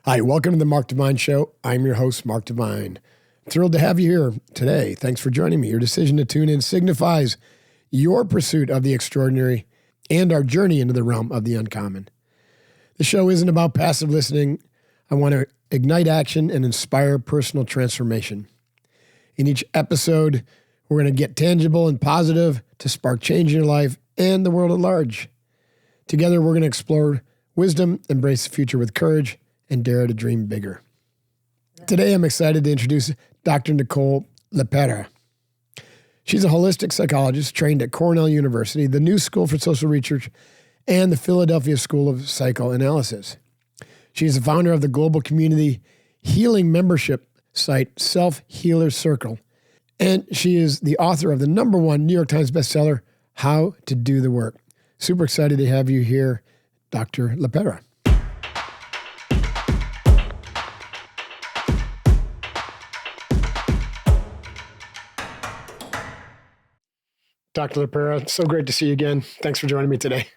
Hi, welcome to the Mark Divine Show. I'm your host, Mark Divine. Thrilled to have you here today. Thanks for joining me. Your decision to tune in signifies your pursuit of the extraordinary and our journey into the realm of the uncommon. The show isn't about passive listening. I want to ignite action and inspire personal transformation. In each episode, we're going to get tangible and positive to spark change in your life and the world at large. Together, we're going to explore wisdom, embrace the future with courage, and dare to dream bigger. Today, I'm excited to introduce Dr. Nicole LePera. She's a holistic psychologist trained at Cornell University, the New School for Social Research, and the Philadelphia School of Psychoanalysis. She's the founder of the global community healing membership site Self-Healer Circle, and she is the author of the #1 New York Times bestseller, How to Do the Work. Super excited to have you here, Dr. LePera. Dr. LePera, so great to see you again. Thanks for joining me today.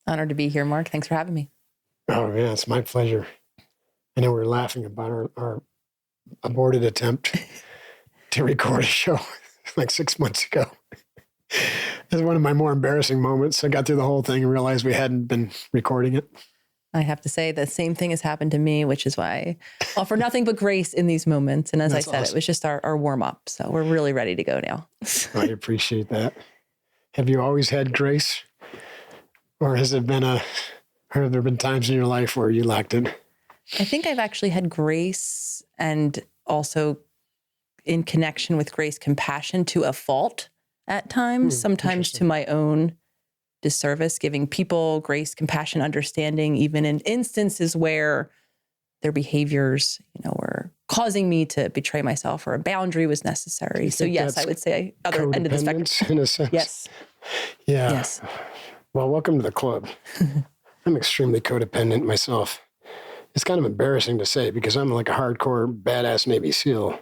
Honored to be here, Mark. Thanks for having me. Oh, yeah, it's my pleasure. I know we were laughing about our aborted attempt to record a show like 6 months ago. It's one of my more embarrassing moments. I got through the whole thing and realized we hadn't been recording it. I have to say the same thing has happened to me, which is why I offer nothing but grace in these moments. And as I said, awesome. It was just our warm up. So we're really ready to go now. I appreciate that. Have you always had grace? Or has it been have there been times in your life where you lacked it? I think I've actually had grace, and also in connection with grace, compassion to a fault at times, sometimes to my own disservice, giving people grace, compassion, understanding, even in instances where their behaviors, were causing me to betray myself or a boundary was necessary. So yes, I would say other end of the spectrum. In a sense. Yes. Yeah. Yes. Well, welcome to the club. I'm extremely codependent myself. It's kind of embarrassing to say because I'm like a hardcore badass Navy SEAL.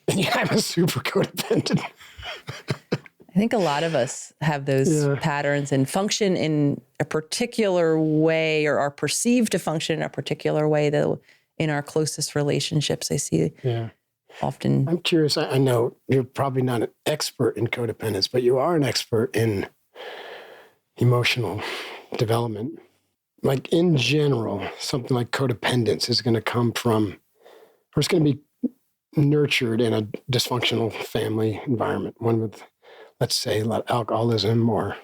And yeah, I'm a super codependent. I think a lot of us have those patterns and function in a particular way, or are perceived to function in a particular way, though in our closest relationships, I see often. I'm curious. I know you're probably not an expert in codependence, but you are an expert in emotional development. Like in general, something like codependence is going to come from, or it's going to be nurtured in a dysfunctional family environment, one with, let's say, a lot of alcoholism or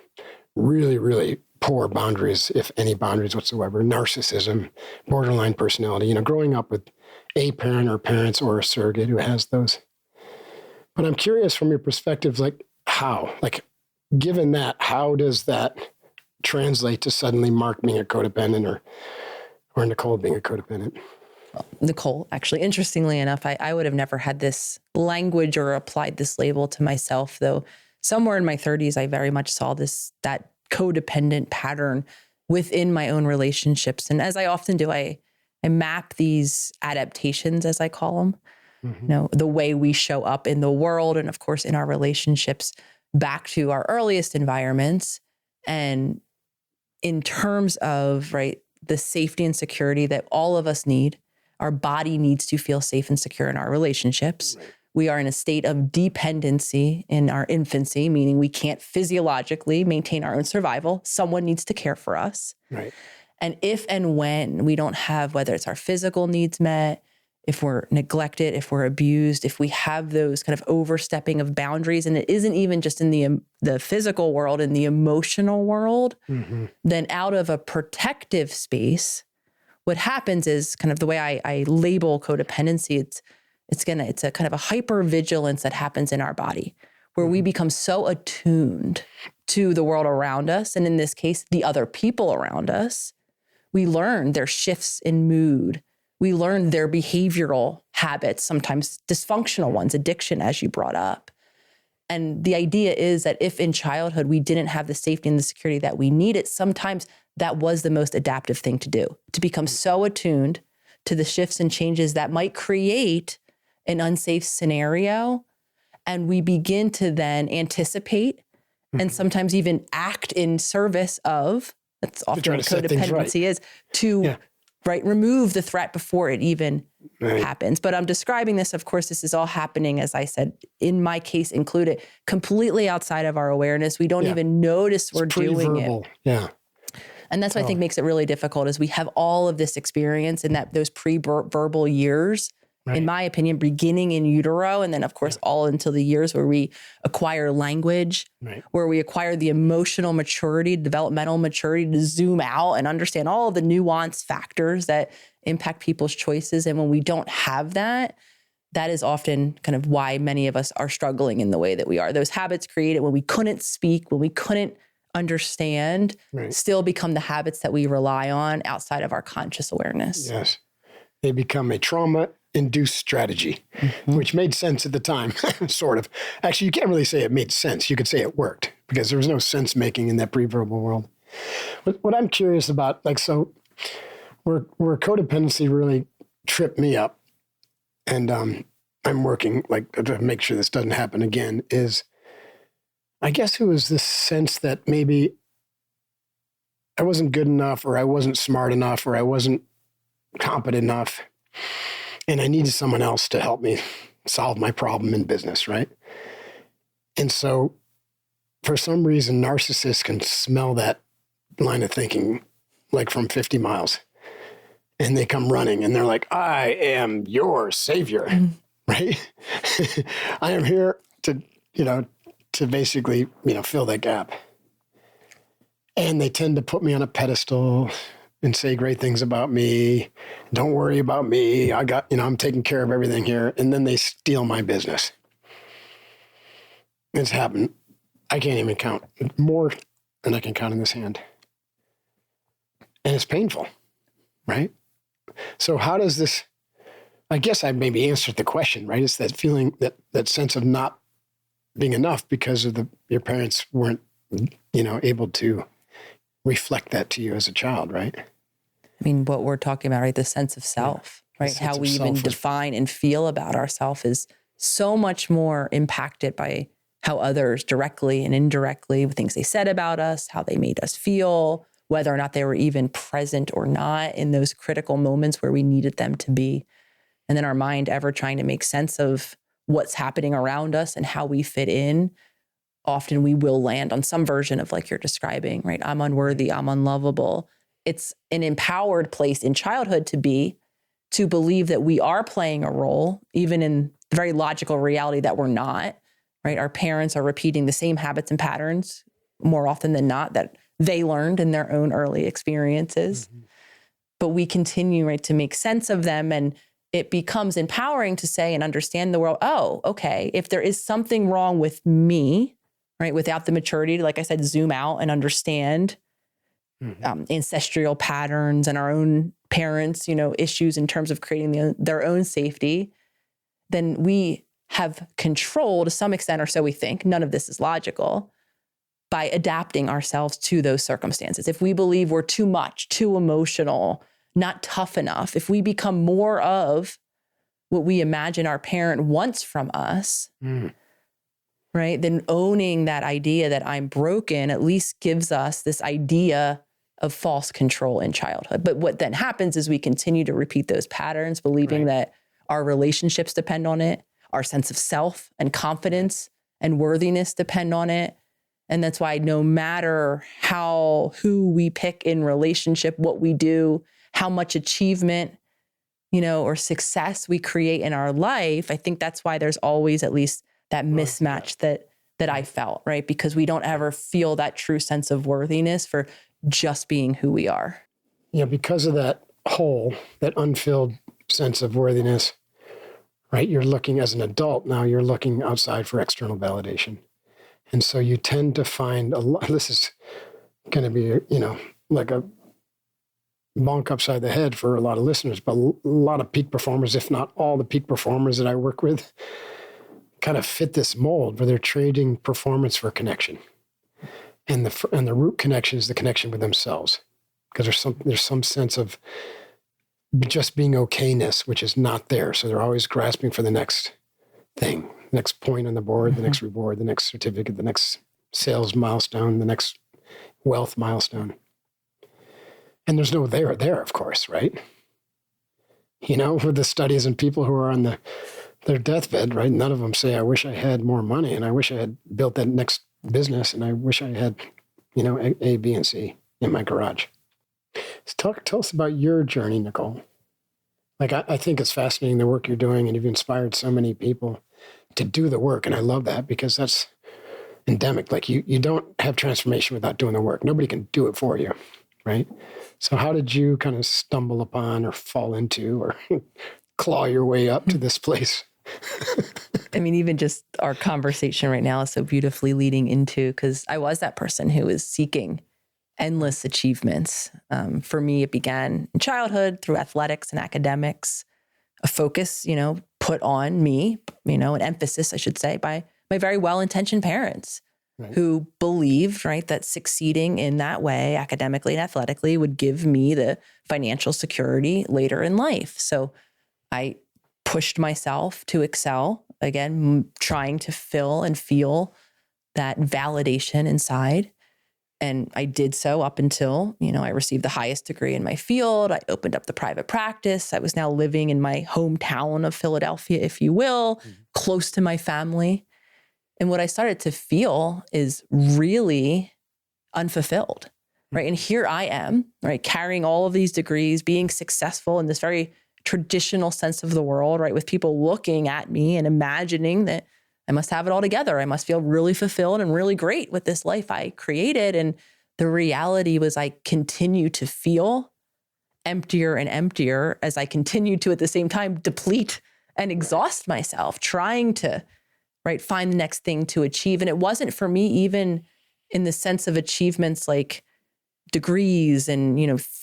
really, really poor boundaries, if any boundaries whatsoever, narcissism, borderline personality, growing up with a parent or parents or a surrogate who has those. But I'm curious from your perspective, how? Given that, how does that translate to suddenly Mark being a codependent or Nicole being a codependent? Well, Nicole, actually, interestingly enough, I would have never had this language or applied this label to myself, though somewhere in my 30s, I very much saw that codependent pattern within my own relationships. And as I often do, I map these adaptations, as I call them, the way we show up in the world and, of course, in our relationships back to our earliest environments. And in terms of, the safety and security that all of us need, our body needs to feel safe and secure in our relationships. Right. We are in a state of dependency in our infancy, meaning we can't physiologically maintain our own survival. Someone needs to care for us. Right. And if and when we don't have, whether it's our physical needs met, if we're neglected, if we're abused, if we have those kind of overstepping of boundaries, and it isn't even just in the physical world, in the emotional world, then out of a protective space, what happens is kind of the way I label codependency, it's a kind of a hypervigilance that happens in our body where we become so attuned to the world around us. And in this case, the other people around us, we learn their shifts in mood. We learn their behavioral habits, sometimes dysfunctional ones, addiction, as you brought up. And the idea is that if in childhood we didn't have the safety and the security that we needed, sometimes that was the most adaptive thing to do, to become so attuned to the shifts and changes that might create an unsafe scenario. And we begin to then anticipate and sometimes even act in service of, that's often what codependency is, to right? Remove the threat before it even happens. But I'm describing this, of course, this is all happening, as I said, in my case included, completely outside of our awareness. We don't even notice we're doing it. Yeah. And that's what I think makes it really difficult is we have all of this experience in those pre-verbal years, in my opinion, beginning in utero. And then of course, all until the years where we acquire language, where we acquire the emotional maturity, developmental maturity to zoom out and understand all of the nuanced factors that impact people's choices. And when we don't have that, that is often kind of why many of us are struggling in the way that we are. Those habits created when we couldn't speak, when we couldn't understand, still become the habits that we rely on outside of our conscious awareness. Yes. They become a trauma-induced strategy, which made sense at the time, sort of. Actually, you can't really say it made sense. You could say it worked because there was no sense-making in that pre-verbal world. What I'm curious about, so where codependency really tripped me up, and I'm working to make sure this doesn't happen again, is I guess it was this sense that maybe I wasn't good enough, or I wasn't smart enough, or I wasn't competent enough, and I needed someone else to help me solve my problem in business, right? And so for some reason, narcissists can smell that line of thinking from 50 miles. And they come running and they're like, I am your savior, right? I am here to basically, fill that gap. And they tend to put me on a pedestal and say great things about me. Don't worry about me. I'm taking care of everything here. And then they steal my business. It's happened. I can't even count. More than I can count in this hand. And it's painful, right? So how does this, I guess I maybe answered the question, right? It's that feeling, that sense of not being enough because of your parents weren't, able to reflect that to you as a child, right? I mean, what we're talking about, right? The sense of self, right? How we even define and feel about ourselves is so much more impacted by how others directly and indirectly, things they said about us, how they made us feel, whether or not they were even present or not in those critical moments where we needed them to be. And then our mind ever trying to make sense of what's happening around us and how we fit in. Often we will land on some version of you're describing, right? I'm unworthy, I'm unlovable. It's an empowered place in childhood to believe that we are playing a role, even in the very logical reality that we're not, right? Our parents are repeating the same habits and patterns more often than not that they learned in their own early experiences. But we continue, right, to make sense of them. And it becomes empowering to say and understand the world, oh, okay, if there is something wrong with me, right, without the maturity to, like I said, zoom out and understand ancestral patterns and our own parents, issues in terms of creating their own safety, then we have control to some extent, or so we think. None of this is logical, by adapting ourselves to those circumstances. If we believe we're too much, too emotional, not tough enough, if we become more of what we imagine our parent wants from us, right, then owning that idea that I'm broken at least gives us this idea of false control in childhood. But what then happens is we continue to repeat those patterns, believing that our relationships depend on it, our sense of self and confidence and worthiness depend on it. And that's why no matter who we pick in relationship, what we do, how much achievement, or success we create in our life, I think that's why there's always at least that mismatch that I felt, right? Because we don't ever feel that true sense of worthiness for just being who we are. Yeah, because of that hole, that unfilled sense of worthiness, right? You're looking as an adult now, you're looking outside for external validation. And so you tend to find this is going to be, like a bonk upside the head for a lot of listeners, but a lot of peak performers, if not all the peak performers that I work with, kind of fit this mold where they're trading performance for connection. And the root connection is the connection with themselves. Because there's some sense of just being okayness, which is not there. So they're always grasping for the next thing, next point on the board, the next reward, the next certificate, the next sales milestone, the next wealth milestone. And there's no there, of course, right? with the studies and people who are on their deathbed, right? None of them say, I wish I had more money and I wish I had built that next business and I wish I had, A, B, and C in my garage. So tell us about your journey, Nicole. Like, I think it's fascinating the work you're doing, and you've inspired so many people to do the work. And I love that because that's endemic. Like you don't have transformation without doing the work. Nobody can do it for you, right? So how did you kind of stumble upon or fall into or claw your way up to this place? I mean, even just our conversation right now is so beautifully leading into, because I was that person who was seeking endless achievements. For me, it began in childhood through athletics and academics, a focus, put on me, an emphasis, I should say, by my very well-intentioned parents, right, who believed, right, that succeeding in that way, academically and athletically, would give me the financial security later in life. So I pushed myself to excel, again, trying to fill and feel that validation inside. And I did so up until, I received the highest degree in my field. I opened up the private practice. I was now living in my hometown of Philadelphia, if you will, close to my family. And what I started to feel is really unfulfilled, right? And here I am, right, carrying all of these degrees, being successful in this very traditional sense of the world, right, with people looking at me and imagining that I must have it all together. I must feel really fulfilled and really great with this life I created. And the reality was I continue to feel emptier and emptier as I continue to, at the same time, deplete and exhaust myself, trying to, right, find the next thing to achieve. And it wasn't for me even in the sense of achievements like degrees and,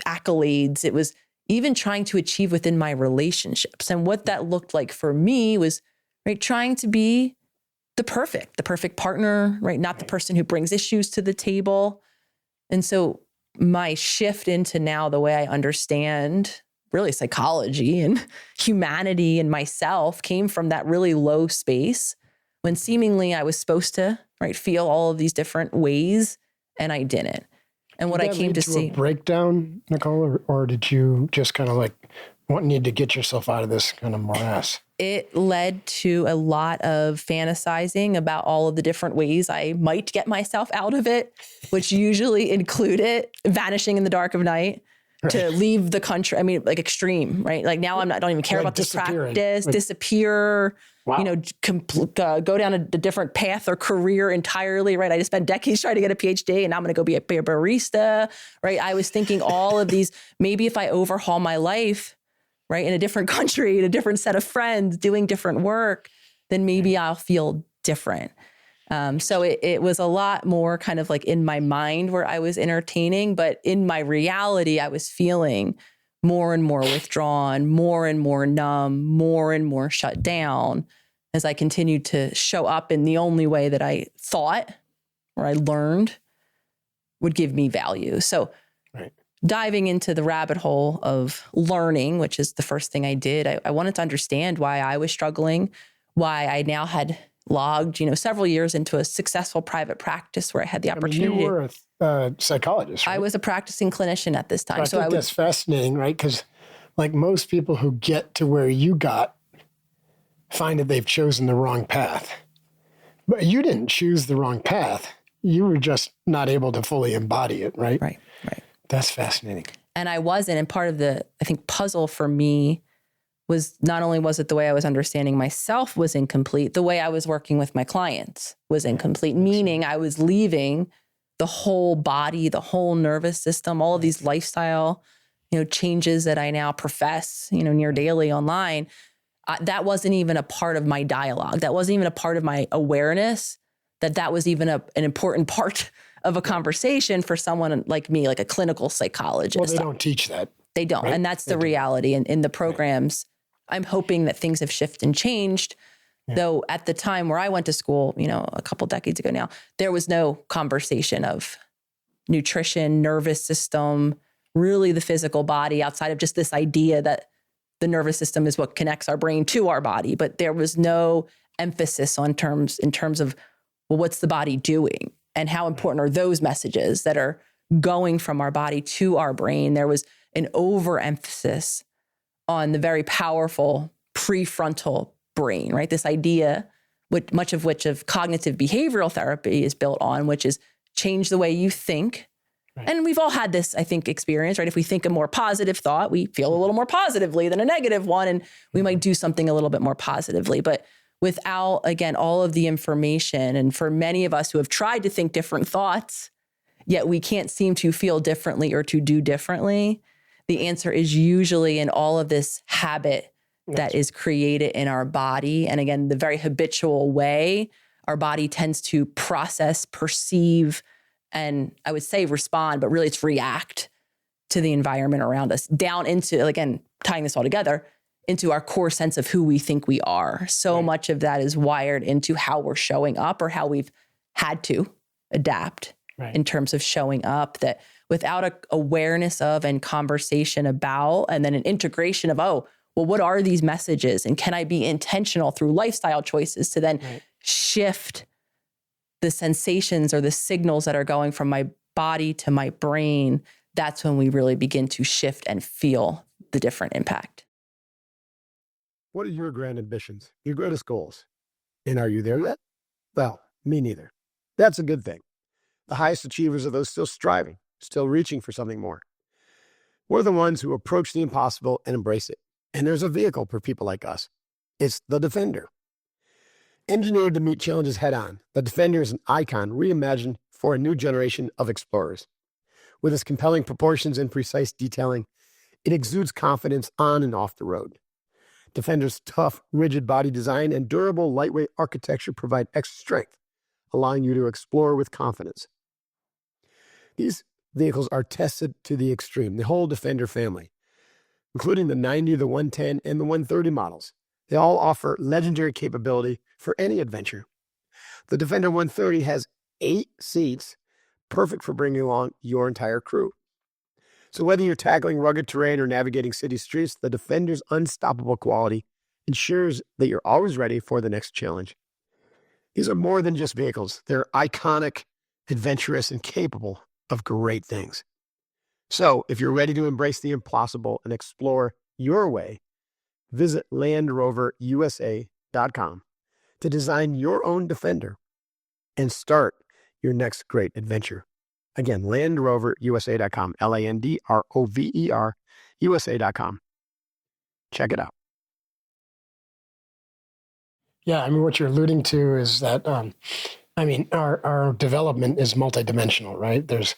accolades. It was even trying to achieve within my relationships. And what that looked like for me was, right, trying to be the perfect partner, right? Not the person who brings issues to the table. And so my shift into now the way I understand really psychology and humanity and myself came from that really low space when seemingly I was supposed to, right, feel all of these different ways and I didn't. And what I came to see. A breakdown, Nicole, or did you just kind of like need to get yourself out of this kind of morass? It led to a lot of fantasizing about all of the different ways I might get myself out of it, which usually included vanishing in the dark of night, right, to leave the country. I mean, like extreme, right? Like now I don't even care about this practice, disappear, wow, go down a different path or career entirely, right? I just spent decades trying to get a PhD and now I'm going to go be a barista, right? I was thinking all of these, maybe if I overhaul my life, right, in a different country, in a different set of friends, doing different work, then maybe I'll feel different. So it was a lot more kind of like in my mind where I was entertaining, but in my reality, I was feeling more and more withdrawn, more and more numb, more and more shut down as I continued to show up in the only way that I thought or I learned would give me value. So right, diving into the rabbit hole of learning, which is the first thing I did, I wanted to understand why I was struggling, why I now had logged, several years into a successful private practice where I had the opportunity. You were a psychologist, right? I was a practicing clinician at this time. I think that's fascinating, right? Because like most people who get to where you got find that they've chosen the wrong path. But you didn't choose the wrong path. You were just not able to fully embody it, right? Right. That's fascinating. And I wasn't. And part of the, I think, puzzle for me was not only was it the way I was understanding myself was incomplete, the way I was working with my clients was incomplete, meaning I was leaving the whole body, the whole nervous system, all of these lifestyle, changes that I now profess, near daily online. That wasn't even a part of my dialogue. That wasn't even a part of my awareness that was even an important part of a conversation for someone like me, like a clinical psychologist. Well, they don't teach that. They don't. Right? And that's the reality. And in the programs, right, I'm hoping that things have shifted and changed. Yeah. Though at the time where I went to school, a couple decades ago now, there was no conversation of nutrition, nervous system, really the physical body outside of just this idea that the nervous system is what connects our brain to our body. But there was no emphasis in terms of, well, what's the body doing? And how important are those messages that are going from our body to our brain? There was an overemphasis on the very powerful prefrontal brain, right? This idea, much of which of cognitive behavioral therapy is built on, which is change the way you think. Right. And we've all had this, I think, experience, right? If we think a more positive thought, we feel a little more positively than a negative one, and we might do something a little bit more positively. But without, again, all of the information, and for many of us who have tried to think different thoughts, yet we can't seem to feel differently or to do differently, the answer is usually in all of this habit that is created in our body. And again, the very habitual way our body tends to process, perceive, and I would say respond, but really it's react to the environment around us, down into, again, tying this all together, into our core sense of who we think we are. So much of that is wired into how we're showing up or how we've had to adapt in terms of showing up, that without a awareness of and conversation about, and then an integration of, oh, well, what are these messages? And can I be intentional through lifestyle choices to then shift the sensations or the signals that are going from my body to my brain? That's when we really begin to shift and feel the different impact. What are your grand ambitions, your greatest goals? And are you there yet? Well, me neither. That's a good thing. The highest achievers are those still striving, still reaching for something more. We're the ones who approach the impossible and embrace it. And there's a vehicle for people like us. It's the Defender. Engineered to meet challenges head on, the Defender is an icon reimagined for a new generation of explorers. With its compelling proportions and precise detailing, it exudes confidence on and off the road. Defender's tough, rigid body design and durable, lightweight architecture provide extra strength, allowing you to explore with confidence. These vehicles are tested to the extreme, the whole Defender family, including the 90, the 110, and the 130 models. They all offer legendary capability for any adventure. The Defender 130 has 8 seats, perfect for bringing along your entire crew. So whether you're tackling rugged terrain or navigating city streets, the Defender's unstoppable quality ensures that you're always ready for the next challenge. These are more than just vehicles. They're iconic, adventurous, and capable of great things. So if you're ready to embrace the impossible and explore your way, visit LandRoverUSA.com to design your own Defender and start your next great adventure. Again, LandRoverUSA.com, LandRover USA.com. Check it out. Yeah, I mean, what you're alluding to is that, our development is multidimensional, right? There's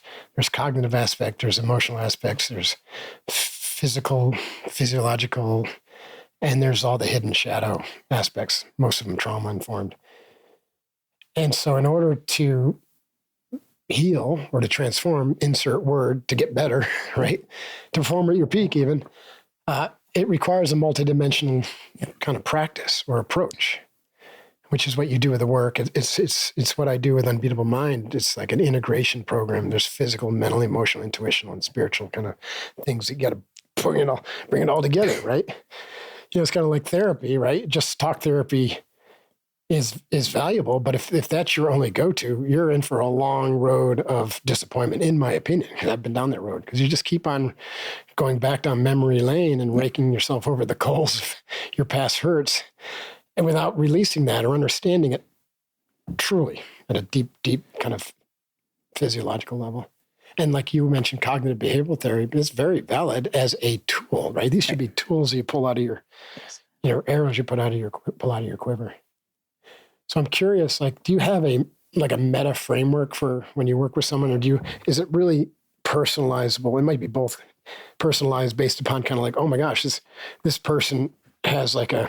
cognitive aspect, there's emotional aspects, there's physiological, and there's all the hidden shadow aspects, most of them trauma-informed. And so in order to heal or to transform, insert word, to get better, right? To perform at your peak even, it requires a multidimensional kind of practice or approach, which is what you do with the work. It's what I do with Unbeatable Mind. It's like an integration program. There's physical, mental, emotional, intuitional, and spiritual kind of things that you got to bring it all together, right? It's kind of like therapy, right? Just talk therapy is valuable, but if that's your only go-to, you're in for a long road of disappointment, in my opinion. And I've been down that road because you just keep on going back down memory lane and raking yourself over the coals of your past hurts, and without releasing that or understanding it truly at a deep, deep kind of physiological level. And like you mentioned, cognitive behavioral therapy is very valid as a tool, right? These should be tools that you pull out of your arrows you pull out of your quiver. So I'm curious, like, do you have a meta framework for when you work with someone, or is it really personalizable? It might be both personalized based upon kind of like, oh my gosh, this person has like an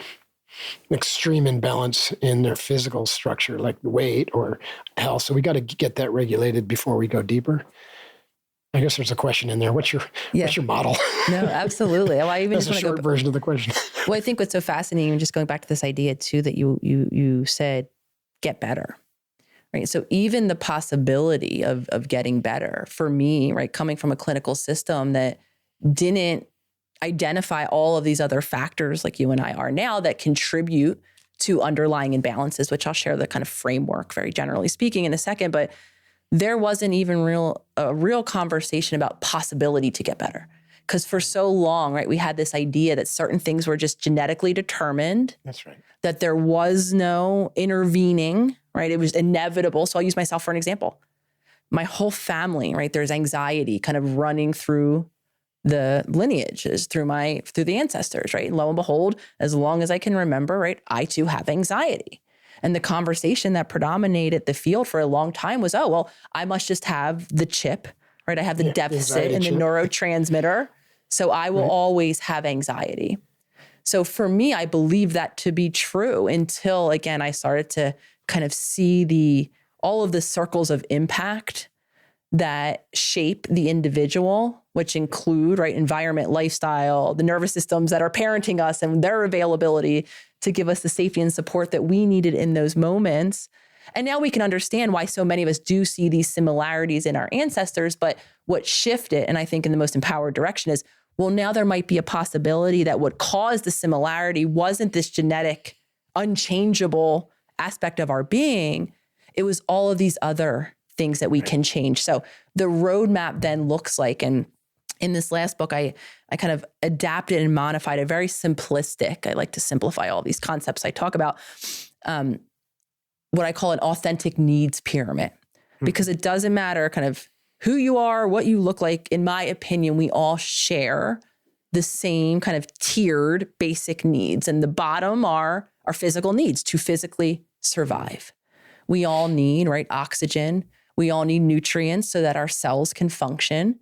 extreme imbalance in their physical structure, like weight or health. So we got to get that regulated before we go deeper. I guess there's a question in there. What's your model? No, absolutely. Well, I even That's just a short version of the question. Well, I think what's so fascinating, just going back to this idea too, that you said, get better, right? So even the possibility of getting better for me, right, coming from a clinical system that didn't identify all of these other factors like you and I are now that contribute to underlying imbalances, which I'll share the kind of framework very generally speaking in a second, but there wasn't even a real conversation about possibility to get better. Because for so long, right, we had this idea that certain things were just genetically determined. That's right. That there was no intervening, right? It was inevitable. So I'll use myself for an example. My whole family, right, there's anxiety kind of running through the lineages, through the ancestors, right? And lo and behold, as long as I can remember, right, I too have anxiety. And the conversation that predominated the field for a long time was, oh, well, I must just have the chip, right? I have the deficit in the neurotransmitter. So I will always have anxiety. So for me, I believe that to be true until, again, I started to kind of see all of the circles of impact that shape the individual, which include, right, environment, lifestyle, the nervous systems that are parenting us and their availability to give us the safety and support that we needed in those moments. And now we can understand why so many of us do see these similarities in our ancestors. But what shifted, and I think in the most empowered direction, is, well, now there might be a possibility that what caused the similarity wasn't this genetic, unchangeable aspect of our being. It was all of these other things that we can change. So the roadmap then looks like, and in this last book, I kind of adapted and modified a very simplistic, I like to simplify all these concepts I talk about, what I call an authentic needs pyramid, because it doesn't matter kind of who you are, what you look like. In my opinion, we all share the same kind of tiered basic needs. And the bottom are our physical needs to physically survive. We all need, right, oxygen. We all need nutrients so that our cells can function.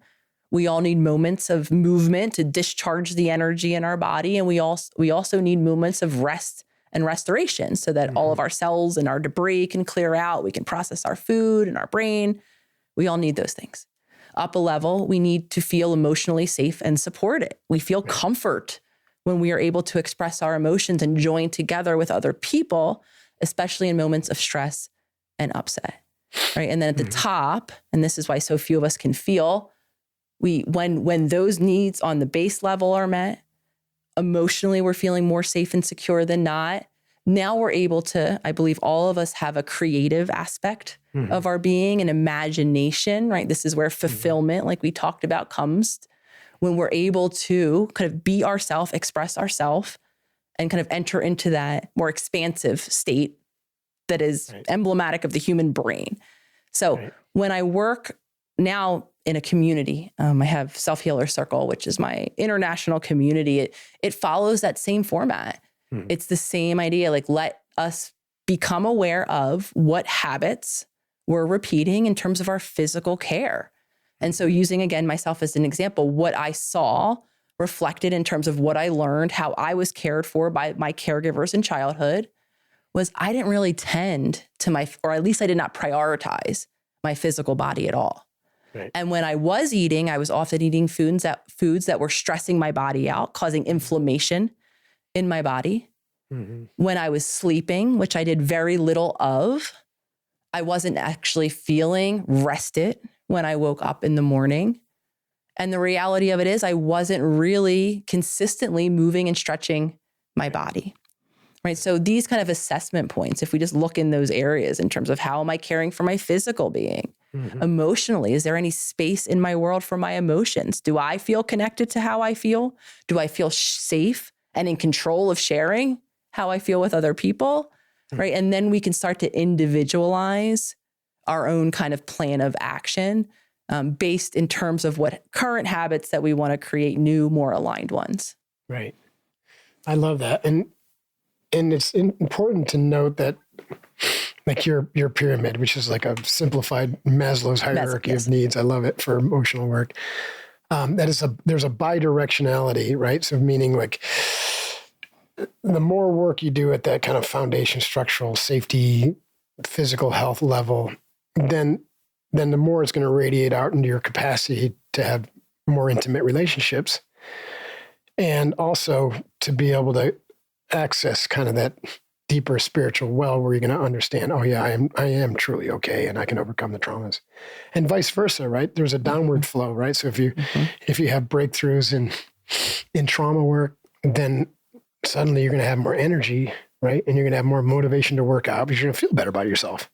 We all need moments of movement to discharge the energy in our body. And we also need moments of rest and restoration so that all of our cells and our debris can clear out. We can process our food and our brain. We all need those things. Up a level, we need to feel emotionally safe and supported. We feel comfort when we are able to express our emotions and join together with other people, especially in moments of stress and upset, right? And then at the top, and this is why so few of us can feel, when those needs on the base level are met, emotionally we're feeling more safe and secure than not. Now we're able to, I believe all of us have a creative aspect of our being, an imagination, right? This is where fulfillment, like we talked about, comes when we're able to kind of be ourselves, express ourselves, and kind of enter into that more expansive state that is emblematic of the human brain. So when I work now in a community, I have Self-Healer Circle, which is my international community. It follows that same format. It's the same idea, like let us become aware of what habits we're repeating in terms of our physical care. And so using, again, myself as an example, what I saw reflected in terms of what I learned, how I was cared for by my caregivers in childhood, was I didn't really tend to or at least I did not prioritize my physical body at all. Right. And when I was eating, I was often eating foods that were stressing my body out, causing inflammation in my body. When I was sleeping, which I did very little of, I wasn't actually feeling rested when I woke up in the morning. And the reality of it is I wasn't really consistently moving and stretching my body. Right. So these kind of assessment points, if we just look in those areas in terms of how am I caring for my physical being, emotionally, is there any space in my world for my emotions? Do I feel connected to how I feel? Do I feel safe and in control of sharing how I feel with other people? Right. And then we can start to individualize our own kind of plan of action based in terms of what current habits that we want to create new, more aligned ones. Right. I love that. And it's important to note that like your pyramid, which is like a simplified Maslow's hierarchy of needs. I love it for emotional work. There's a bidirectionality, right? So meaning like the more work you do at that kind of foundation, structural safety, physical health level, then the more it's going to radiate out into your capacity to have more intimate relationships. And also to be able to access kind of that deeper spiritual well where you're going to understand, oh yeah, I am truly okay and I can overcome the traumas. And vice versa, right? There's a downward flow, right? So if you have breakthroughs in trauma work, then suddenly you're going to have more energy, right? And you're going to have more motivation to work out because you're going to feel better about yourself.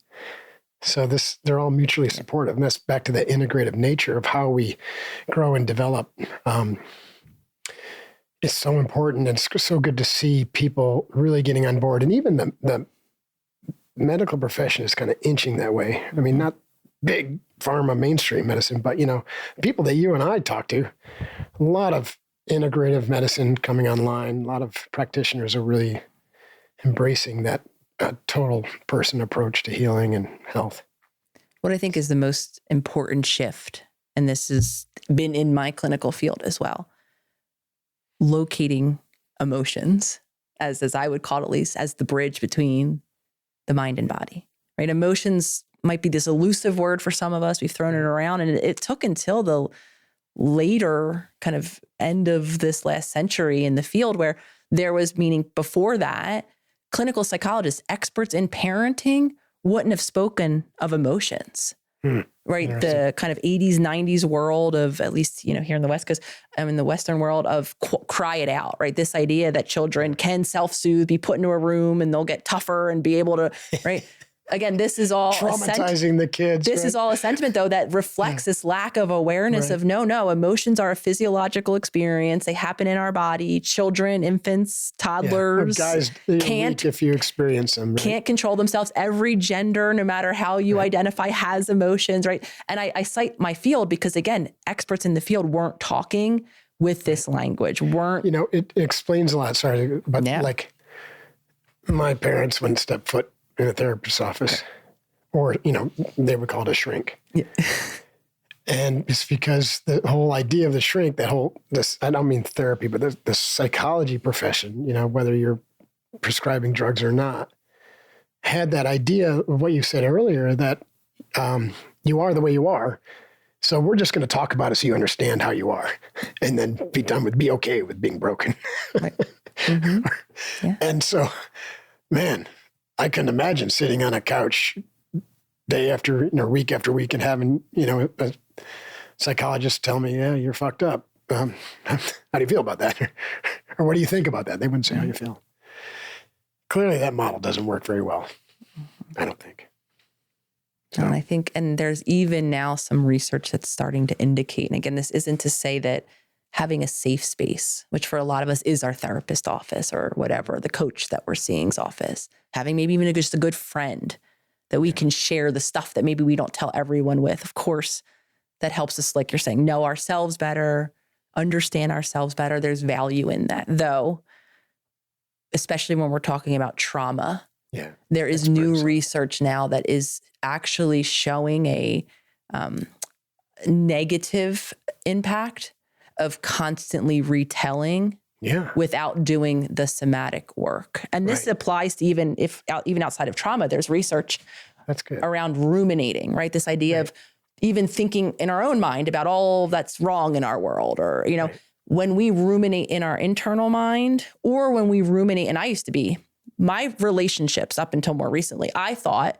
So they're all mutually supportive. And that's back to the integrative nature of how we grow and develop. It's so important, and it's so good to see people really getting on board. And even the medical profession is kind of inching that way. I mean, not big pharma mainstream medicine, but, people that you and I talk to, a lot of integrative medicine coming online. A lot of practitioners are really embracing that total person approach to healing and health. What I think is the most important shift, and this has been in my clinical field as well, locating emotions, as I would call it, at least, as the bridge between the mind and body, right? Emotions might be this elusive word for some of us. We've thrown it around, and it took until the later kind of end of this last century in the field where there was, meaning before that, clinical psychologists, experts in parenting wouldn't have spoken of emotions, right? The kind of 80s, 90s world of, at least, here in the West Coast, in the Western world of cry it out, right? This idea that children can self-soothe, be put into a room and they'll get tougher and be able to, right? Again, this is all traumatizing the kids. This is all a sentiment, though, that reflects this lack of awareness of no, emotions are a physiological experience. They happen in our body. Children, infants, toddlers, guys, can't, if you experience them, right? Can't control themselves. Every gender, no matter how you identify, has emotions, right? And I cite my field because, again, experts in the field weren't talking with this language. It explains a lot. Sorry, but like my parents wouldn't step foot in a therapist's office, or, they would call it a shrink. Yeah. And it's because the whole idea of the shrink, I don't mean therapy, but the psychology profession, whether you're prescribing drugs or not, had that idea of what you said earlier, that you are the way you are. So we're just going to talk about it so you understand how you are, and then be okay with being broken. Right. Mm-hmm. Yeah. And so, man, I couldn't imagine sitting on a couch day after, week after week and having, a psychologist tell me, yeah, you're fucked up. How do you feel about that? Or what do you think about that? They wouldn't say how you feel. Clearly that model doesn't work very well, I don't think. So. And I think, and there's even now some research that's starting to indicate, and again, this isn't to say that having a safe space, which for a lot of us is our therapist office or whatever, the coach that we're seeing's office, having maybe even just a good friend that we can share the stuff that maybe we don't tell everyone with. Of course, that helps us, like you're saying, know ourselves better, understand ourselves better. There's value in that, though, especially when we're talking about trauma. Yeah, there is new research now that is actually showing a negative impact of constantly retelling without doing the somatic work. And this applies to even outside of trauma, there's research around ruminating, right? This idea of even thinking in our own mind about all that's wrong in our world, or, when we ruminate in our internal mind, or when we ruminate, and I used to be, my relationships up until more recently, I thought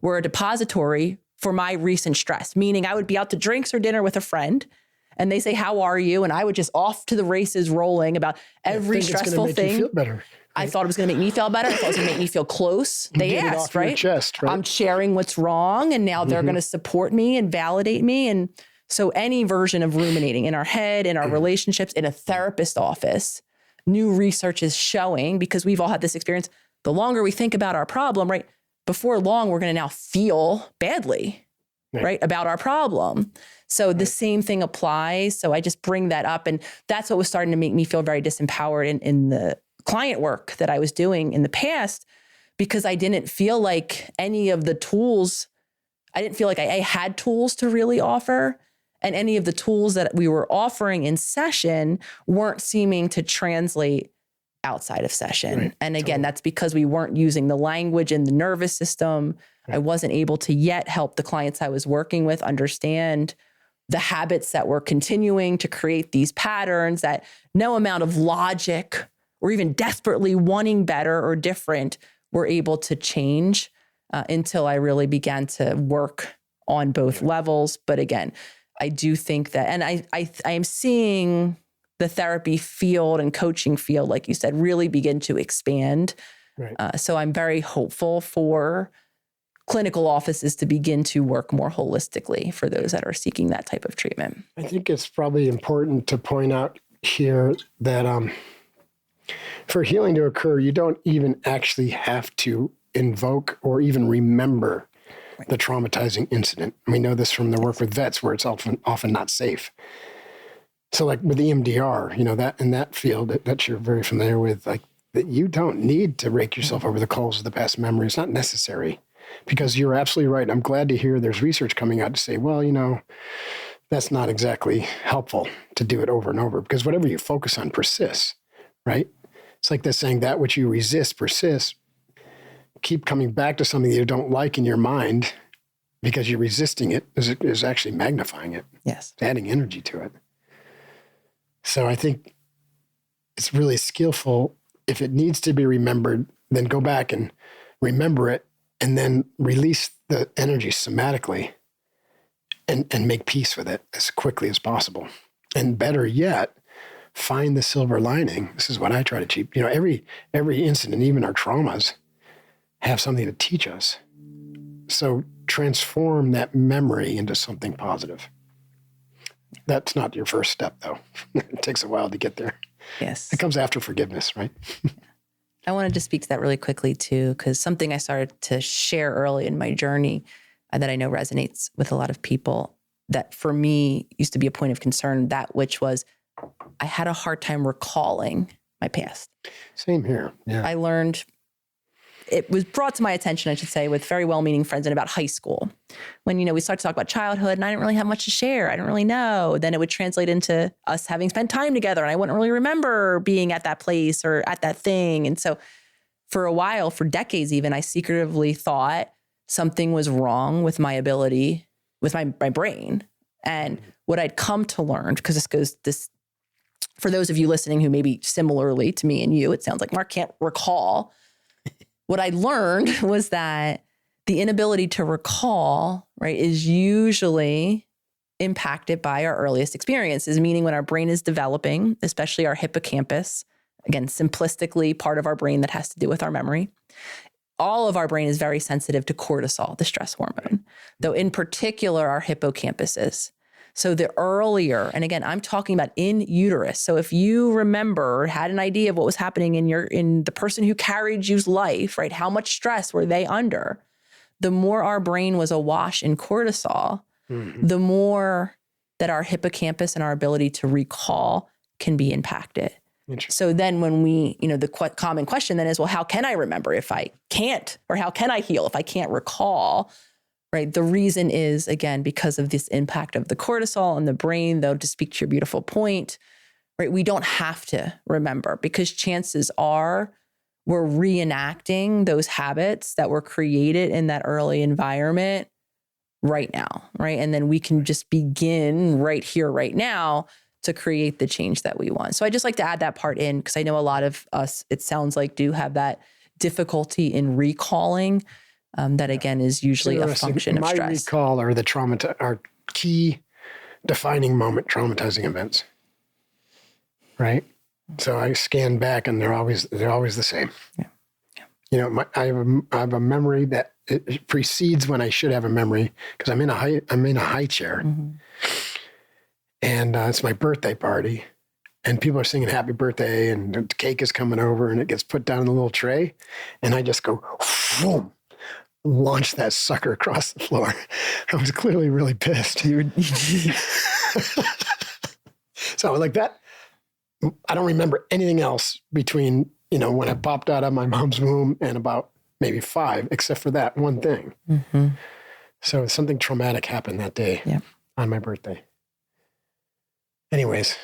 were a depository for my recent stress, meaning I would be out to drinks or dinner with a friend, and they say, how are you? And I would just off to the races rolling about every stressful thing. You feel better, right? I thought it was going to make me feel better. I thought it was going to make me feel close. They Get asked, it off your chest, right? I'm sharing what's wrong, and now they're going to support me and validate me. And so any version of ruminating in our head, in our relationships, in a therapist office, new research is showing, because we've all had this experience, the longer we think about our problem, right, before long, we're going to now feel badly, right, about our problem. So the same thing applies. So I just bring that up. And that's what was starting to make me feel very disempowered in the client work that I was doing in the past, because I didn't feel like any of the tools, I didn't feel like I had tools to really offer. And any of the tools that we were offering in session weren't seeming to translate outside of session. Right. And again, that's because we weren't using the language in the nervous system. Right. I wasn't able to yet help the clients I was working with understand the habits that were continuing to create these patterns that no amount of logic or even desperately wanting better or different were able to change until I really began to work on both levels. But again, I do think that, and I am seeing the therapy field and coaching field, like you said, really begin to expand. Right. So I'm very hopeful for clinical offices to begin to work more holistically for those that are seeking that type of treatment. I think it's probably important to point out here that for healing to occur, you don't even actually have to invoke or even remember the traumatizing incident. We know this from the work with vets where it's often not safe. So like with EMDR, that in that field that you're very familiar with, like that you don't need to rake yourself over the coals of the past memory. It's not necessary because you're absolutely right. I'm glad to hear there's research coming out to say, well, that's not exactly helpful to do it over and over because whatever you focus on persists, right? It's like they're saying that which you resist persists. Keep coming back to something you don't like in your mind because you're resisting it is actually magnifying it. Yes. It's adding energy to it. So I think it's really skillful. If it needs to be remembered, then go back and remember it and then release the energy somatically and make peace with it as quickly as possible. And better yet, find the silver lining. This is what I try to achieve. Every incident, even our traumas, have something to teach us. So transform that memory into something positive. That's not your first step, though. It takes a while to get there. Yes. It comes after forgiveness, right? I wanted to speak to that really quickly, too, because something I started to share early in my journey that I know resonates with a lot of people that for me used to be a point of concern, that which was I had a hard time recalling my past. Same here. Yeah. I learned, it was brought to my attention, I should say, with very well-meaning friends in about high school. When, we started to talk about childhood and I didn't really have much to share. I didn't really know. Then it would translate into us having spent time together and I wouldn't really remember being at that place or at that thing. And so for a while, for decades even, I secretively thought something was wrong with my ability, with my brain. And what I'd come to learn, because this, for those of you listening who maybe similarly to me and you, it sounds like Mark can't recall. What I learned was that the inability to recall, right, is usually impacted by our earliest experiences, meaning when our brain is developing, especially our hippocampus, again, simplistically part of our brain that has to do with our memory. All of our brain is very sensitive to cortisol, the stress hormone, though in particular our hippocampus is. So the earlier, and again, I'm talking about in uterus. So if you remember, had an idea of what was happening in the person who carried you's life, right? How much stress were they under? The more our brain was awash in cortisol, the more that our hippocampus and our ability to recall can be impacted. So then when we, the common question then is, well, how can I remember if I can't? Or how can I heal if I can't recall? Right. The reason is, again, because of this impact of the cortisol on the brain, though, to speak to your beautiful point, right? We don't have to remember because chances are we're reenacting those habits that were created in that early environment right now. Right. And then we can just begin right here, right now to create the change that we want. So I just like to add that part in because I know a lot of us, it sounds like, do have that difficulty in recalling. That again is usually a function of stress. My recall are key defining moment traumatizing events, right? So I scan back and they're always the same. Yeah. I have a memory that it precedes when I should have a memory because I'm in a high chair, and it's my birthday party, and people are singing happy birthday, and the cake is coming over, and it gets put down in a little tray, and I just go, boom. Launch that sucker across the floor. I was clearly really pissed. So like that, I don't remember anything else between, when I popped out of my mom's womb and about maybe 5, except for that one thing. Mm-hmm. So something traumatic happened that day on my birthday. Anyways,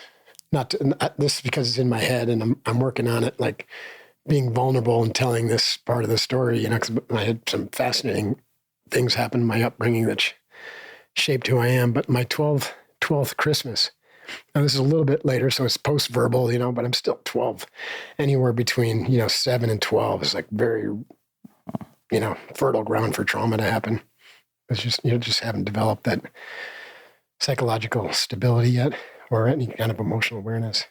this is because it's in my head and I'm working on it, like being vulnerable and telling this part of the story, because I had some fascinating things happen in my upbringing that shaped who I am. But my 12th Christmas, now this is a little bit later, so it's post-verbal, but I'm still 12. Anywhere between, 7 and 12 is like very, fertile ground for trauma to happen. It's just, just haven't developed that psychological stability yet or any kind of emotional awareness.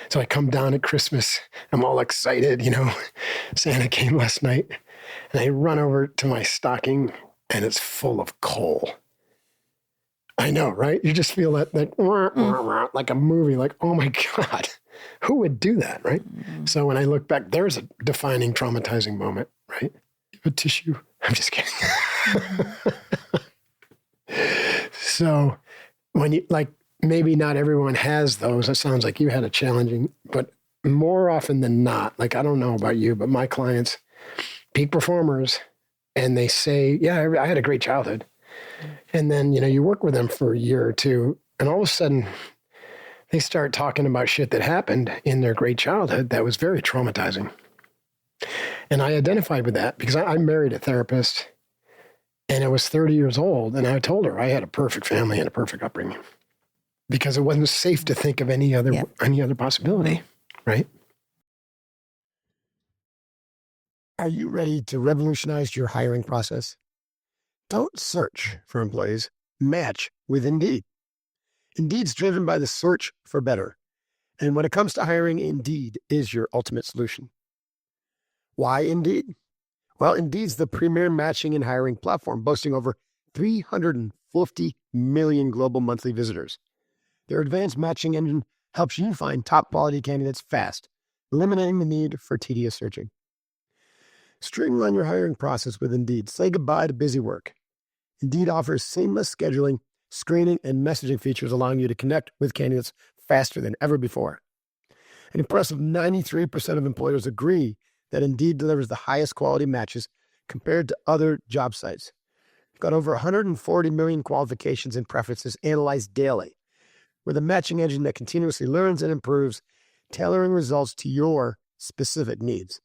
So I come down at Christmas, I'm all excited, Santa came last night, and I run over to my stocking and it's full of coal. I know, right? You just feel that like a movie, like, oh my God, who would do that, right? So when I look back, there's a defining traumatizing moment, right? A tissue. I'm just kidding. So when you, like, maybe not everyone has those. It sounds like you had a challenging, but more often than not, like, I don't know about you, but my clients, peak performers, and they say, yeah, I had a great childhood. And then, you work with them for a year or two, and all of a sudden they start talking about shit that happened in their great childhood that was very traumatizing. And I identified with that because I married a therapist, and I was 30 years old, and I told her I had a perfect family and a perfect upbringing because it wasn't safe to think of any other possibility, right? Are you ready to revolutionize your hiring process? Don't search for employees. Match with Indeed. Indeed's driven by the search for better. And when it comes to hiring, Indeed is your ultimate solution. Why Indeed? Well, Indeed's the premier matching and hiring platform, boasting over 350 million global monthly visitors. Their advanced matching engine helps you find top quality candidates fast, eliminating the need for tedious searching. Streamline your hiring process with Indeed. Say goodbye to busy work. Indeed offers seamless scheduling, screening, and messaging features, allowing you to connect with candidates faster than ever before. An impressive 93% of employers agree that Indeed delivers the highest quality matches compared to other job sites. You've got over 140 million qualifications and preferences analyzed daily, with a matching engine that continuously learns and improves, tailoring results to your specific needs.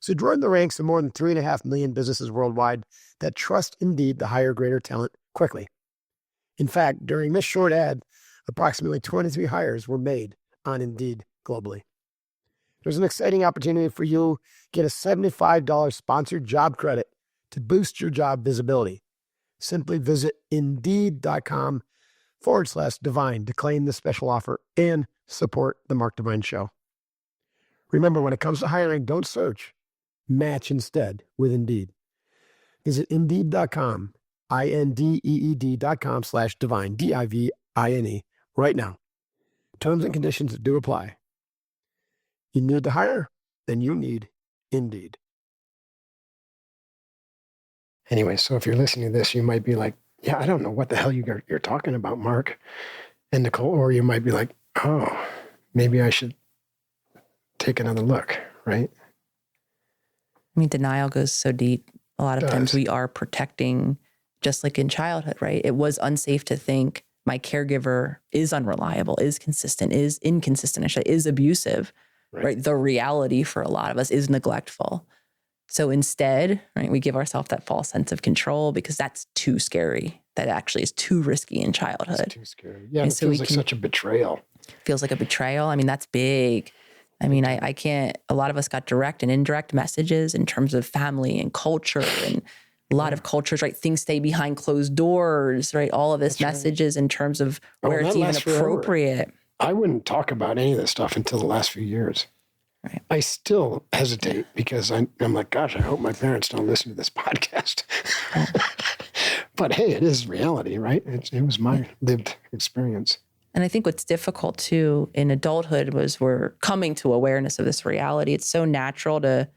So join the ranks of more than 3.5 million businesses worldwide that trust Indeed to hire greater talent quickly. In fact, during this short ad, approximately 23 hires were made on Indeed globally. There's an exciting opportunity for you. Get a $75 sponsored job credit to boost your job visibility. Simply visit Indeed.com/divine to claim the special offer and support the Mark Divine Show. Remember, when it comes to hiring, don't search. Match instead with Indeed. Visit Indeed.com, INDEED.com/divine, DIVINE, right now. Terms and conditions do apply. You need to hire? Then you need Indeed. Anyway, so if you're listening to this, you might be like, yeah, I don't know what the hell you're talking about, Mark and Nicole. Or you might be like, oh, maybe I should take another look, right? I mean, denial goes so deep. A lot of times we are protecting, just like in childhood, right? It was unsafe to think my caregiver is unreliable, is consistent, is inconsistent, actually, is abusive, right? The reality for a lot of us is neglectful. So instead, right, we give ourselves that false sense of control because that's too scary. That actually is too risky in childhood. It's too scary. Yeah, and it feels like such a betrayal. Feels like a betrayal. I mean, that's big. I mean, I can't, a lot of us got direct and indirect messages in terms of family and culture, and a lot of cultures, right? Things stay behind closed doors, right? All of this messages in terms of where it's even appropriate. Forever. I wouldn't talk about any of this stuff until the last few years. Right. I still hesitate because I'm like, gosh, I hope my parents don't listen to this podcast. But hey, it is reality, right? It was my lived experience. And I think what's difficult too in adulthood was we're coming to awareness of this reality. It's so natural to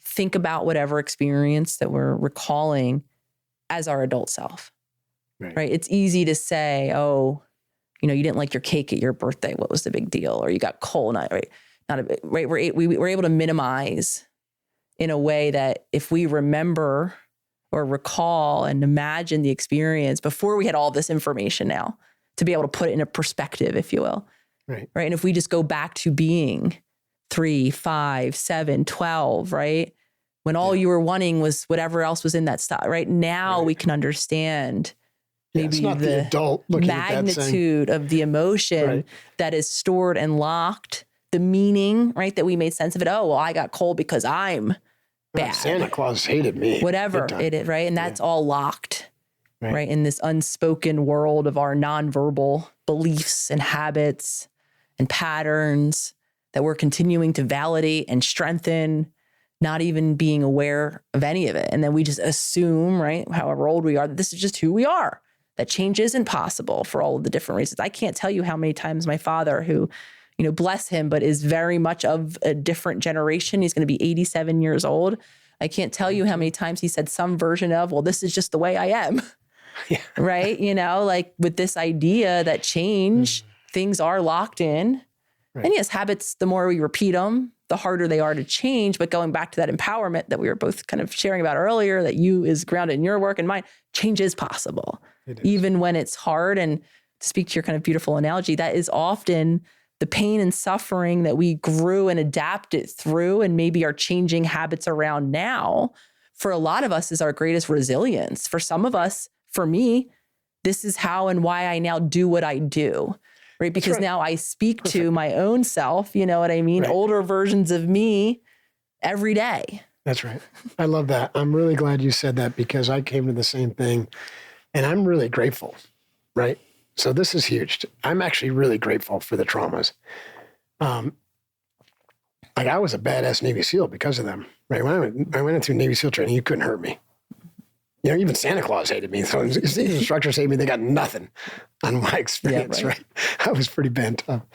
think about whatever experience that we're recalling as our adult self, right? It's easy to say, oh, you didn't like your cake at your birthday. What was the big deal? Or you got cold, right? We're able to minimize in a way that if we remember or recall and imagine the experience before we had all this information now, to be able to put it in a perspective, if you will. Right. And if we just go back to being 3, 5, 7, 12, right? When all you were wanting was whatever else was in that stuff, right? Now we can understand maybe it's not the adult looking magnitude of the emotion that is stored and locked, the meaning, right? That we made sense of it. Oh, well, I got cold because I'm bad. Santa Claus hated me. Whatever it is, right? And that's all locked. Right. In this unspoken world of our nonverbal beliefs and habits and patterns that we're continuing to validate and strengthen not even being aware of any of it. And then we just assume, right, however old we are, that this is just who we are, that change isn't possible for all of the different reasons. I can't tell you how many times my father, who, bless him, but is very much of a different generation. He's going to be 87 years old. I can't tell you how many times he said some version of, well, this is just the way I am. Yeah. Right? Like with this idea that change, things are locked in. Right. And yes, habits, the more we repeat them, the harder they are to change. But going back to that empowerment that we were both kind of sharing about earlier, that you is grounded in your work and mine, change is possible. Even when it's hard. And to speak to your kind of beautiful analogy, that is often the pain and suffering that we grew and adapted through and maybe are changing habits around now, for a lot of us is our greatest resilience. For some of us, for me, this is how and why I now do what I do, right? Because now I speak to my own self, you know what I mean? Right. Older versions of me every day. That's right. I love that. I'm really glad you said that, because I came to the same thing and I'm really grateful, right? So this is huge. I'm actually really grateful for the traumas. Like I was a badass Navy SEAL because of them, right? When I went into Navy SEAL training, you couldn't hurt me. Even Santa Claus hated me. So these instructors hated me. They got nothing on my experience, right? I was pretty bent up.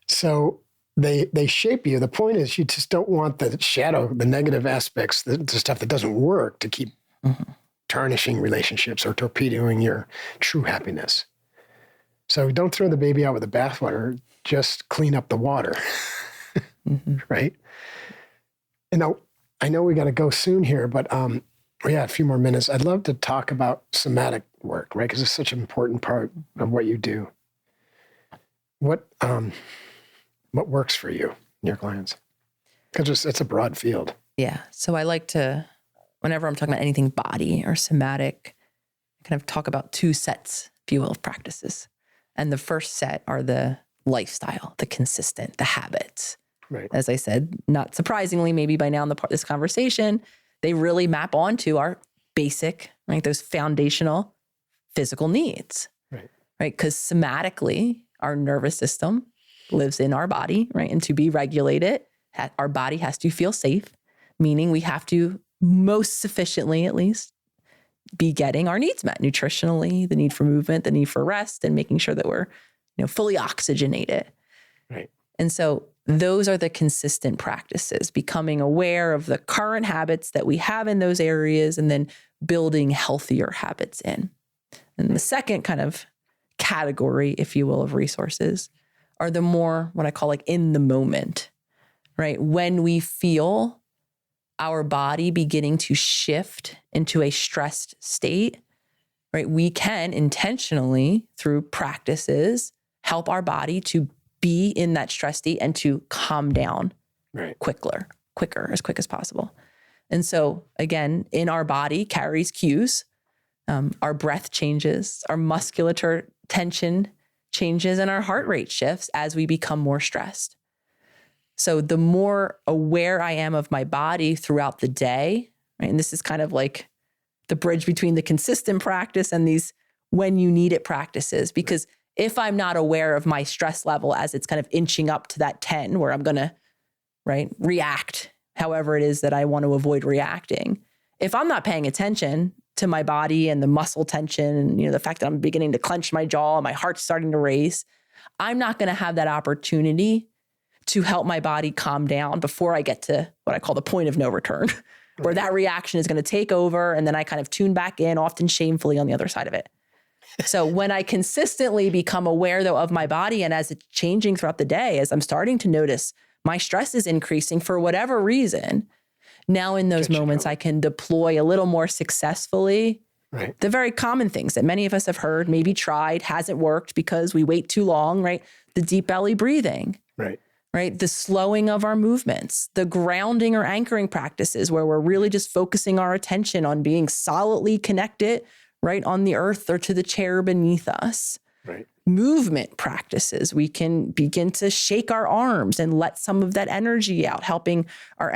So they shape you. The point is, you just don't want the shadow, the negative aspects, the stuff that doesn't work, to keep tarnishing relationships or torpedoing your true happiness. So don't throw the baby out with the bathwater. Just clean up the water, right? And now, I know we got to go soon here, but a few more minutes. I'd love to talk about somatic work, right? Because it's such an important part of what you do. What works for you and your clients? Because it's a broad field. Yeah. So I like to, whenever I'm talking about anything body or somatic, kind of talk about two sets, if you will, of practices. And the first set are the lifestyle, the consistent, the habits. Right. As I said, not surprisingly, maybe by now in this conversation, they really map onto our basic, right, those foundational physical needs, right? Because somatically, our nervous system lives in our body, right? And to be regulated, our body has to feel safe, meaning we have to most sufficiently, at least, be getting our needs met nutritionally, the need for movement, the need for rest, and making sure that we're, fully oxygenated. Right. And so those are the consistent practices, becoming aware of the current habits that we have in those areas and then building healthier habits in. And the second kind of category, if you will, of resources are the more what I call like in the moment, right? When we feel our body beginning to shift into a stressed state, right? We can intentionally, through practices, help our body to be in that stress state and to calm down quicker, as quick as possible. And so again, in our body carries cues. Our breath changes, our musculature tension changes, and our heart rate shifts as we become more stressed. So the more aware I am of my body throughout the day, right? And this is kind of like the bridge between the consistent practice and these when you need it practices. Because if I'm not aware of my stress level as it's kind of inching up to that 10 where I'm going to, react however it is that I want to avoid reacting. If I'm not paying attention to my body and the muscle tension and, the fact that I'm beginning to clench my jaw, my heart's starting to race, I'm not going to have that opportunity to help my body calm down before I get to what I call the point of no return, where that reaction is going to take over and then I kind of tune back in, often shamefully on the other side of it. So when I consistently become aware though of my body and as it's changing throughout the day, as I'm starting to notice my stress is increasing for whatever reason, now in those moments I can deploy a little more successfully the very common things that many of us have heard, maybe tried, hasn't worked because we wait too long, right? The deep belly breathing. Right? The slowing of our movements, the grounding or anchoring practices where we're really just focusing our attention on being solidly connected, right, on the earth or to the chair beneath us. Movement practices, we can begin to shake our arms and let some of that energy out, helping our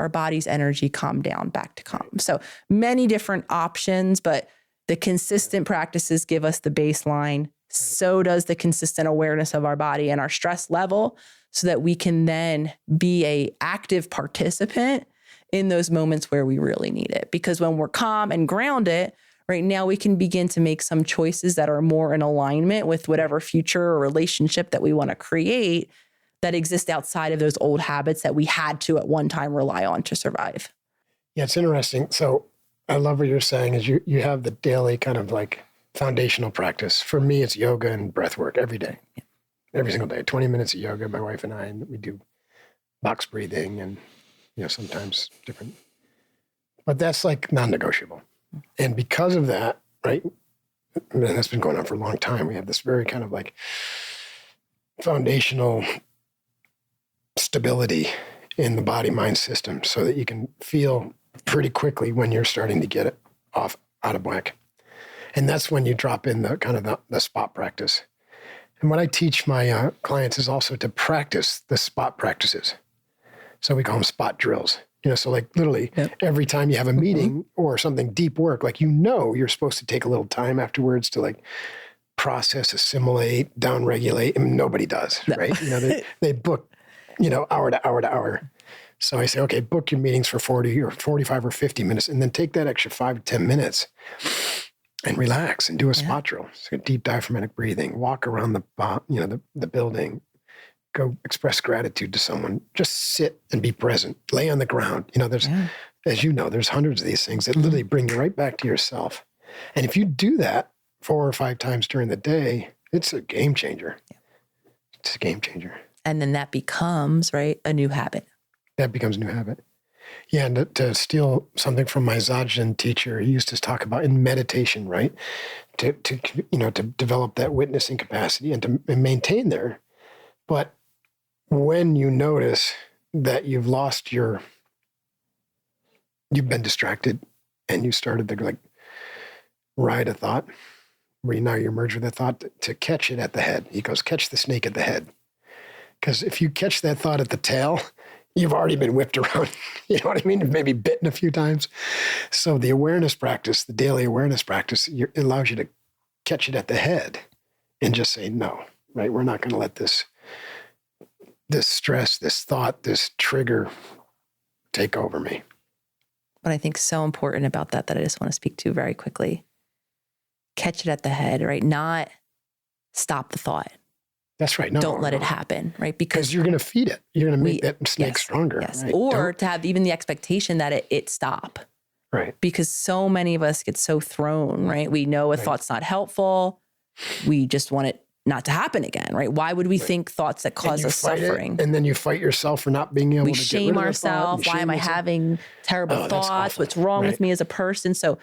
body's energy calm down, back to calm. So many different options, but the consistent practices give us the baseline. So does the consistent awareness of our body and our stress level, so that we can then be an active participant in those moments where we really need it. Because when we're calm and grounded, right now we can begin to make some choices that are more in alignment with whatever future or relationship that we want to create that exist outside of those old habits that we had to at one time rely on to survive. Yeah, it's interesting. So I love what you're saying is you have the daily kind of like foundational practice. For me, it's yoga and breath work every day, every single day, 20 minutes of yoga, my wife and I, and we do box breathing and, sometimes different, but that's like non-negotiable. And because of that, right, and that's been going on for a long time, we have this very kind of like foundational stability in the body-mind system so that you can feel pretty quickly when you're starting to get it out of whack. And that's when you drop in the kind of the spot practice. And what I teach my clients is also to practice the spot practices. So we call them spot drills. So like literally every time you have a meeting or something deep work, like you're supposed to take a little time afterwards to like process, assimilate, downregulate, and nobody does, right? They book, hour to hour to hour. So I say, okay, book your meetings for 40 or 45 or 50 minutes, and then take that extra 5 to 10 minutes and relax and do a spot drill. So deep diaphragmatic breathing, walk around the building, go express gratitude to someone, just sit and be present, lay on the ground. There's hundreds of these things that literally bring you right back to yourself. And if you do that 4 or 5 times during the day, it's a game changer. Yeah. It's a game changer. And then that becomes, right, a new habit. That becomes a new habit. Yeah, and to steal something from my Dzogchen teacher, he used to talk about in meditation, right? To develop that witnessing capacity and to maintain there. But when you notice that you've been distracted and you started to ride a thought, where now you're merged with a thought, to catch it at the head. He goes, catch the snake at the head. Because if you catch that thought at the tail, you've already been whipped around. You know what I mean? Maybe bitten a few times. So the awareness practice, the daily awareness practice, it allows you to catch it at the head and just say, no, right? We're not going to let this stress, this thought, this trigger take over me. What I think is so important about that I just want to speak to very quickly. Catch it at the head, right? Not stop the thought. That's right. No, don't let it happen, right? Because you're going to feed it. You're going to make that snake stronger. Yes. Right? Or to have even the expectation that it stop. Right. Because so many of us get so thrown, right? We know a thought's not helpful. We just want it not to happen again, right? Why would we think thoughts that cause us suffering? And then you fight yourself for not being able to get rid of shame ourselves. Why am I having terrible thoughts? What's wrong with me as a person? So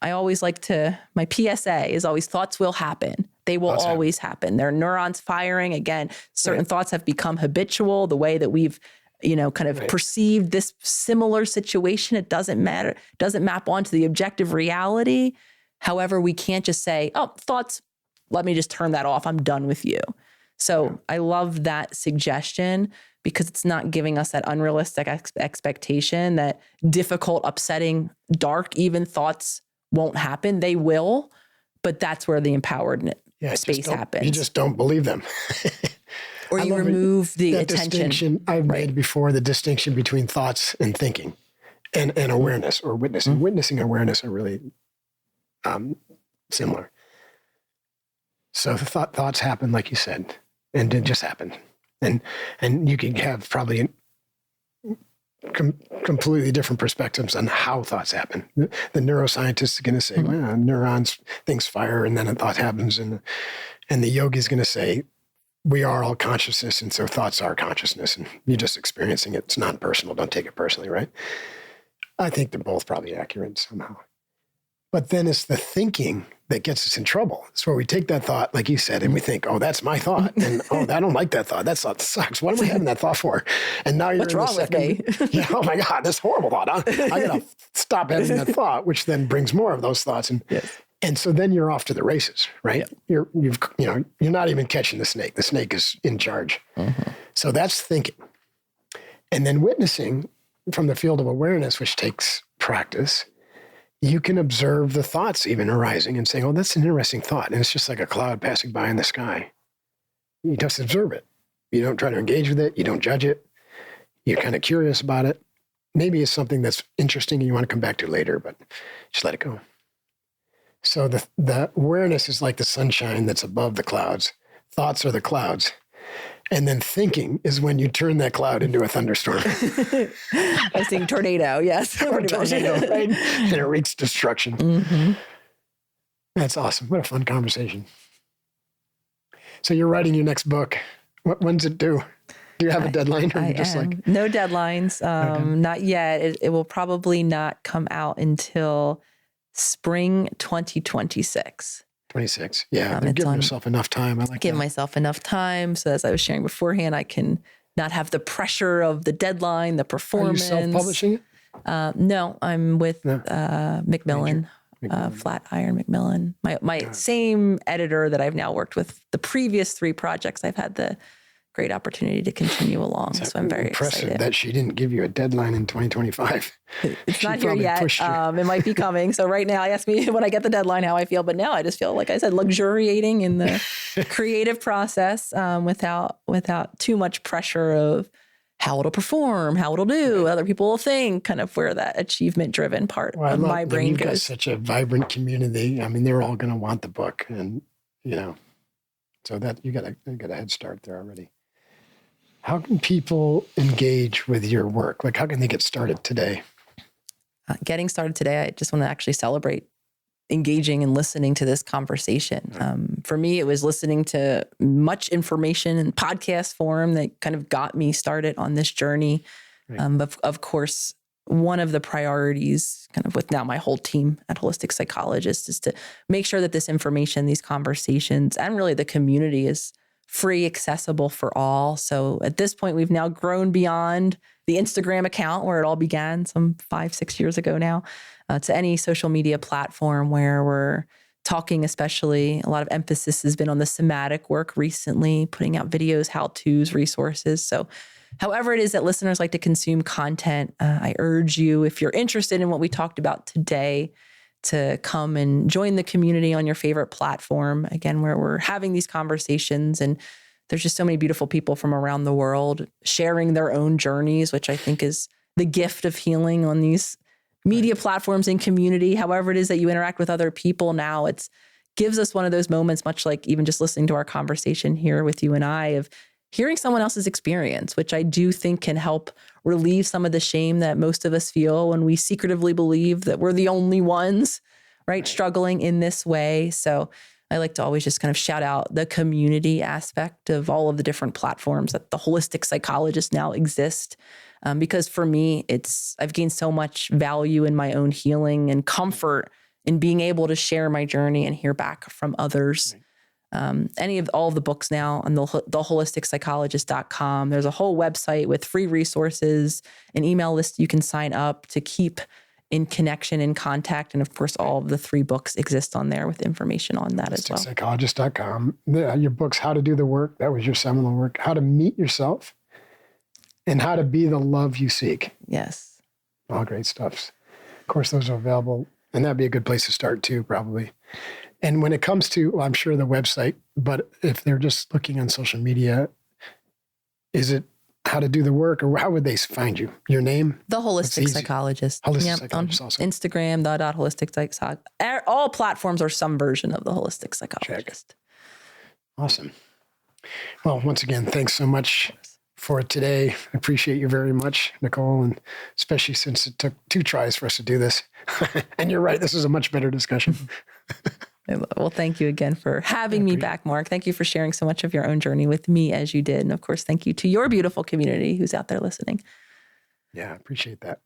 I always my PSA is always thoughts will happen. They will always happen. There are neurons firing. Again, certain thoughts have become habitual. The way that we've, kind of perceived this similar situation, it doesn't matter. Doesn't map onto the objective reality. However, we can't just say, oh, thoughts, let me just turn that off. I'm done with you. So I love that suggestion because it's not giving us that unrealistic expectation that difficult, upsetting, dark, even thoughts won't happen. They will, but that's where the empowered space happens. You just don't believe them. Or you remove the attention. Distinction I've made before, the distinction between thoughts and thinking and awareness or witnessing. Mm-hmm. Witnessing and awareness are really similar. So the thoughts happen, like you said, and it just happened. And you can have probably completely different perspectives on how thoughts happen. The neuroscientist is going to say, well, neurons, things fire, and then a thought happens. And the yogi is going to say, we are all consciousness, and so thoughts are consciousness, and you're just experiencing it. It's non-personal. Don't take it personally, right? I think they're both probably accurate somehow. But then it's the thinking that gets us in trouble. It's where we take that thought, like you said, and we think, oh, that's my thought. And, oh, I don't like that thought. That thought sucks. What am I having that thought for? And now you're What's wrong with me? Yeah, oh my God, that's a horrible thought. I got to stop having that thought, which then brings more of those thoughts. And so then you're off to the races, right? Yep. You're not even catching the snake. The snake is in charge. Mm-hmm. So that's thinking. And then witnessing from the field of awareness, which takes practice, you can observe the thoughts even arising and saying, oh, that's an interesting thought. And it's just like a cloud passing by in the sky. You just observe it. You don't try to engage with it. You don't judge it. You're kind of curious about it. maybe it's something that's interesting and you want to come back to later, but just let it go. So the awareness is like the sunshine that's above the clouds. Thoughts are the clouds. And then thinking is when you turn that cloud into a thunderstorm. I was thinking tornado, yes. Or tornado, right? And it wreaks destruction. Mm-hmm. That's awesome. What a fun conversation. So you're writing your next book. When's it due? Do you have a deadline? Or you just like no deadlines? Not yet. It will probably not come out until spring 2026. 26. Yeah, they're giving yourself enough time. I like give myself enough time. So as I was sharing beforehand, I can not have the pressure of the deadline, the performance. Are you self-publishing it? No, I'm with Macmillan, Flatiron Macmillan. My same editor that I've now worked with the previous 3 projects. I've had the great opportunity to continue along. So I'm very excited. That she didn't give you a deadline in 2025. It's not here yet. It might be coming. So right now, ask me when I get the deadline how I feel. But now I just feel, like I said, luxuriating in the creative process without too much pressure of how it'll perform, how it'll do, other people will think, kind of where that achievement-driven part of my brain you've goes. Got such a vibrant community. I mean, they're all going to want the book, and so that you got a head start there already. How can people engage with your work? Like, how can they get started today? Getting started today, I just want to actually celebrate engaging and listening to this conversation. For me, it was listening to much information in podcast form that kind of got me started on this journey. Right. But of course, one of the priorities kind of with now my whole team at Holistic Psychologist is to make sure that this information, these conversations, and really the community is free, accessible for all. So at this point, we've now grown beyond the Instagram account where it all began some 5-6 years ago now, to any social media platform where we're talking, especially a lot of emphasis has been on the somatic work recently, putting out videos, how-tos, resources. So however it is that listeners like to consume content, I urge you, if you're interested in what we talked about today, to come and join the community on your favorite platform, again, where we're having these conversations. And there's just so many beautiful people from around the world sharing their own journeys, which I think is the gift of healing on these media platforms and community. However it is that you interact with other people now, it gives us one of those moments, much like even just listening to our conversation here with you and I, of hearing someone else's experience, which I do think can help relieve some of the shame that most of us feel when we secretively believe that we're the only ones, right, struggling in this way. So I like to always just kind of shout out the community aspect of all of the different platforms that the Holistic Psychologist now exist. Because for me, I've gained so much value in my own healing and comfort in being able to share my journey and hear back from others. All of the books now on the holisticspsychologist.com. There's a whole website with free resources, an email list you can sign up to keep in connection, in contact. And of course, all of the 3 books exist on there with information on that as well. Holisticspsychologist.com. Your books, How to Do the Work, that was your seminal work, How to Meet Yourself, and How to Be the Love You Seek. Yes. All great stuff. Of course, those are available, and that'd be a good place to start too, probably. And when it comes to, I'm sure the website, but if they're just looking on social media, is it How to Do the Work, or how would they find you? Your name? The Holistic Psychologist. Holistic Psychologist also. Instagram, Holistic Psychologist. All platforms are some version of the Holistic Psychologist. Check. Awesome. Well, once again, thanks so much for today. I appreciate you very much, Nicole, and especially since it took 2 tries for us to do this. And you're right, this is a much better discussion. Well, thank you again for having me back, Mark. Thank you for sharing so much of your own journey with me as you did. And of course, thank you to your beautiful community who's out there listening. Yeah, I appreciate that.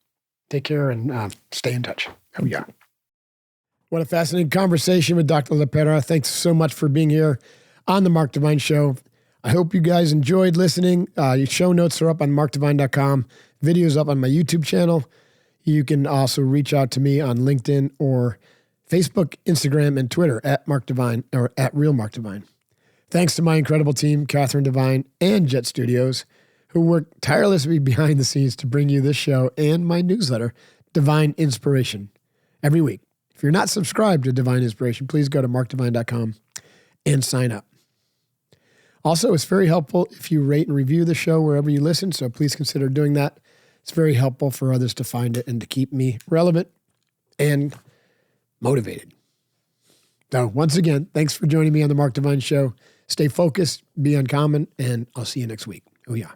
Take care and stay in touch. Here we are. What a fascinating conversation with Dr. LePera. Thanks so much for being here on the Mark Divine Show. I hope you guys enjoyed listening. Your show notes are up on markdivine.com. Videos up on my YouTube channel. You can also reach out to me on LinkedIn or Facebook, Instagram, and Twitter at Mark Divine or at Real Mark Divine. Thanks to my incredible team, Catherine Divine and Jet Studios, who work tirelessly behind the scenes to bring you this show and my newsletter, Divine Inspiration, every week. If you're not subscribed to Divine Inspiration, please go to markdivine.com and sign up. Also, it's very helpful if you rate and review the show wherever you listen, so please consider doing that. It's very helpful for others to find it and to keep me relevant and motivated. So once again, thanks for joining me on the Mark Divine Show. Stay focused, be uncommon, and I'll see you next week. Oh yeah.